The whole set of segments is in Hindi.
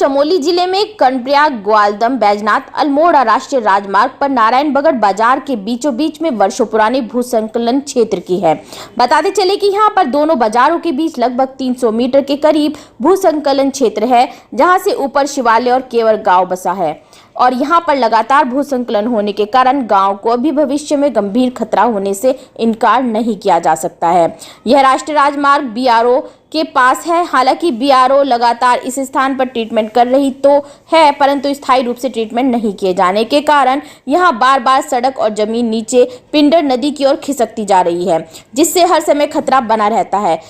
चमोली जिले में कर्णप्रयाग ग्वालदम बैजनाथ अल्मोड़ा राष्ट्रीय राजमार्ग पर नारायणबगड़ बाजार के बीचों बीच में वर्षों पुराने भूसंकलन क्षेत्र की है। बताते चले कि यहां पर दोनों बाजारों के बीच लगभग 300 मीटर के करीब भूसंकलन क्षेत्र है, जहां से ऊपर शिवालय और केवर गांव बसा है और यहां पर लगातार भूसंकलन होने के कारण गांव को अभी भविष्य में गंभीर खतरा होने से इनकार नहीं किया जा सकता है। यह राष्ट्रीय राजमार्ग बीआरओ के पास है। हालांकि बीआरओ लगातार इस स्थान पर ट्रीटमेंट कर रही तो है, परंतु स्थायी रूप से ट्रीटमेंट नहीं किए जाने के कारण यहां बार बार सड़क और जमीन नीचे पिंडर नदी की ओर खिसकती जा रही है, जिससे हर समय खतरा बना रहता है।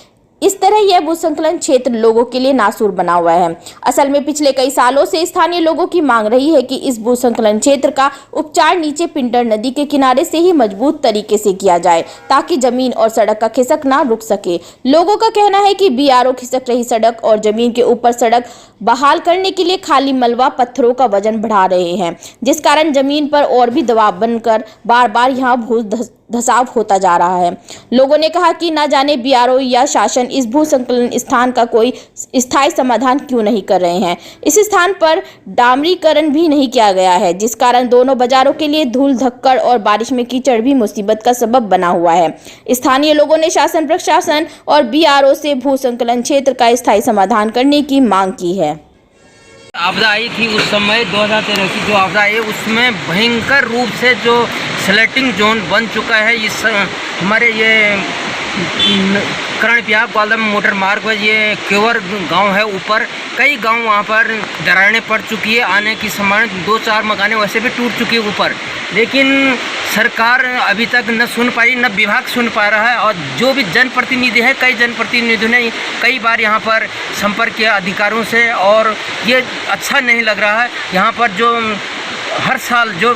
इस तरह यह भूसंकलन क्षेत्र लोगों के लिए नासूर बना हुआ है। असल में पिछले कई सालों से स्थानीय लोगों की मांग रही है कि इस भूसंकलन क्षेत्र का उपचार नीचे पिंडर नदी के किनारे से ही मजबूत तरीके से किया जाए, ताकि जमीन और सड़क का खिसकना रुक सके। लोगों का कहना है कि बीआरओ खिसक रही सड़क और जमीन के ऊपर सड़क बहाल करने के लिए खाली मलबा पत्थरों का वजन बढ़ा रहे हैं, जिस कारण जमीन पर और भी दबाव बनकर बार बार यहाँ भू धसाव होता जा रहा है। लोगों ने कहा कि न जाने बीआरओ या शासन इस भूसंकलन स्थान का कोई स्थायी समाधान क्यों नहीं कर रहे हैं। इस स्थान पर डामरीकरण भी नहीं किया गया है, जिस कारण दोनों बाजारों के लिए धूल धक्कड़ और बारिश में कीचड़ भी मुसीबत का सबब बना हुआ है। स्थानीय लोगों ने शासन, प्रशासन और बीआरओ से भूसंकलन क्षेत्र का स्थायी समाधान करने की मांग की है। आपदा आई थी उस समय 2013 की जो आपदा आई, उसमें भयंकर रूप से जो स्लेटिंग जोन बन चुका है। इस हमारे ये कर्णप्रयाग ग्वालदम मोटर मार्ग पर ये केवर गांव है, ऊपर कई गांव वहां पर दरारें पड़ चुकी है। आने की समान 2-4 मकानें वैसे भी टूट चुकी है ऊपर, लेकिन सरकार अभी तक न सुन पाई, न विभाग सुन पा रहा है। और जो भी जनप्रतिनिधि है, कई जनप्रतिनिधियों ने कई बार यहाँ पर संपर्क किया अधिकारियों से, और ये अच्छा नहीं लग रहा है। यहाँ पर जो हर साल जो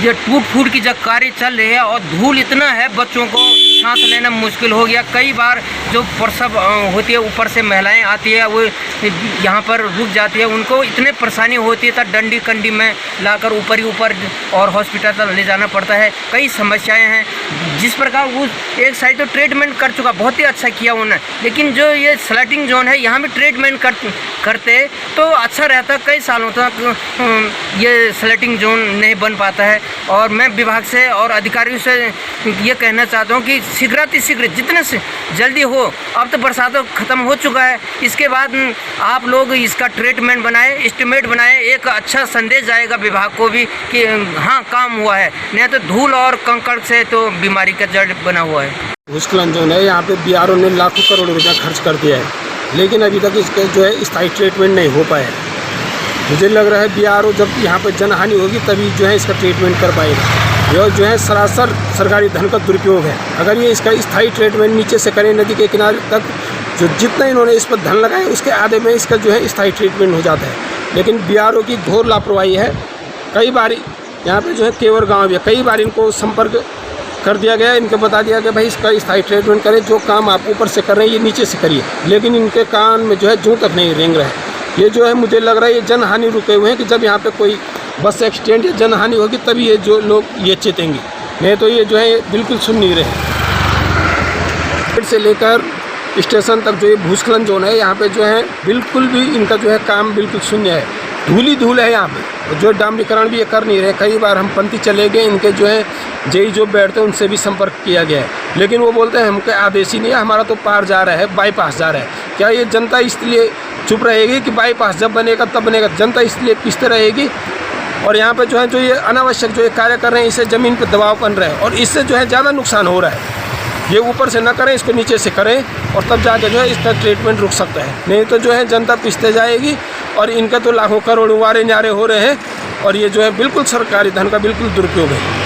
ये टूट फूट की जब कार्य चल रही है और धूल इतना है, बच्चों को सांस लेना मुश्किल हो गया। कई बार जो प्रसव होती है, ऊपर से महिलाएं आती है, वो यहाँ पर रुक जाती है, उनको इतने परेशानी होती है, तब डंडी कंडी में लाकर ऊपर ही ऊपर और हॉस्पिटल तक ले जाना पड़ता है। कई समस्याएं हैं। जिस प्रकार वो एक साइड तो ट्रीटमेंट कर चुका, बहुत ही अच्छा किया उन्होंने, लेकिन जो ये स्लेटिंग जोन है, यहाँ भी ट्रीटमेंट करते तो अच्छा रहता। कई सालों तक ये स्लेटिंग जोन नहीं बन पाता है। और मैं विभाग से और अधिकारियों से ये कहना चाहता हूँ कि शीघ्र जितने से जल्दी हो, अब तो बरसातों ख़त्म हो चुका है, इसके बाद आप लोग इसका ट्रीटमेंट बनाए, एस्टिमेट बनाए, एक अच्छा संदेश जाएगा विभाग को भी कि हाँ काम हुआ है। नहीं तो धूल और कंकड़ से तो बीमारी का जड़ बना हुआ है। भूस्खलन जोन है, यहाँ पे बीआरओ ने लाखों करोड़ रुपया खर्च कर दिया है, लेकिन अभी तक इसका जो है स्थायी ट्रीटमेंट नहीं हो पाया। मुझे लग रहा है बीआरओ जब यहाँ पर जनहानि होगी तभी जो है इसका ट्रीटमेंट कर पाएगा। यह जो है सरासर सरकारी धन का दुरुपयोग है। अगर ये इसका स्थायी ट्रीटमेंट नीचे से करें नदी के किनारे तक, जो जितना इन्होंने इस पर धन लगाया उसके आधे में इसका जो है स्थायी ट्रीटमेंट हो जाता है। लेकिन बीआरओ की घोर लापरवाही है। कई बार यहाँ पे जो है केवर गाँव भी है, कई बार इनको संपर्क कर दिया गया, इनको बता दिया गया भाई इसका स्थायी ट्रीटमेंट करें, जो काम आप ऊपर से कर रहे हैं ये नीचे से करिए, लेकिन इनके कान में जो है जूं तक नहीं रेंग रहा है। ये जो है मुझे लग रहा है ये जनहानि रुके हुए हैं कि जब यहाँ पे कोई बस एक्सीडेंट या जनहानि होगी तभी ये जो लोग ये चेतेंगे, नहीं तो ये जो है बिल्कुल सुन नहीं रहे। से लेकर स्टेशन तक जो ये भूस्खलन जोन है, यहाँ पे जो है बिल्कुल भी इनका जो है काम बिल्कुल शून्य है। धूल ही धूल है यहाँ पे, जो डामरीकरण भी ये कर नहीं रहे। कई बार हम पंथी चले गए, इनके जो है जेई जो बैठते हैं उनसे भी संपर्क किया गया है, लेकिन वो बोलते हैं हमके आदेश ही नहीं है, हमारा तो पार जा रहा है, बाईपास जा रहा है। क्या ये जनता इसलिए चुप रहेगी कि बाईपास जब बनेगा तब बनेगा? जनता इसलिए पिसते रहेगी। और यहाँ पे जो है जो ये अनावश्यक जो ये कार्य कर रहे हैं, इससे ज़मीन पर दबाव बन रहा है और इससे जो है ज़्यादा नुकसान हो रहा है। ये ऊपर से ना करें, इसको नीचे से करें और तब जाके जो है इसका ट्रीटमेंट रुक सकता है, नहीं तो जो है जनता पिसते जाएगी। और इनका तो लाखों करोड़ वारे न्यारे हो रहे हैं और ये जो है बिल्कुल सरकारी धन का बिल्कुल दुरुपयोग है।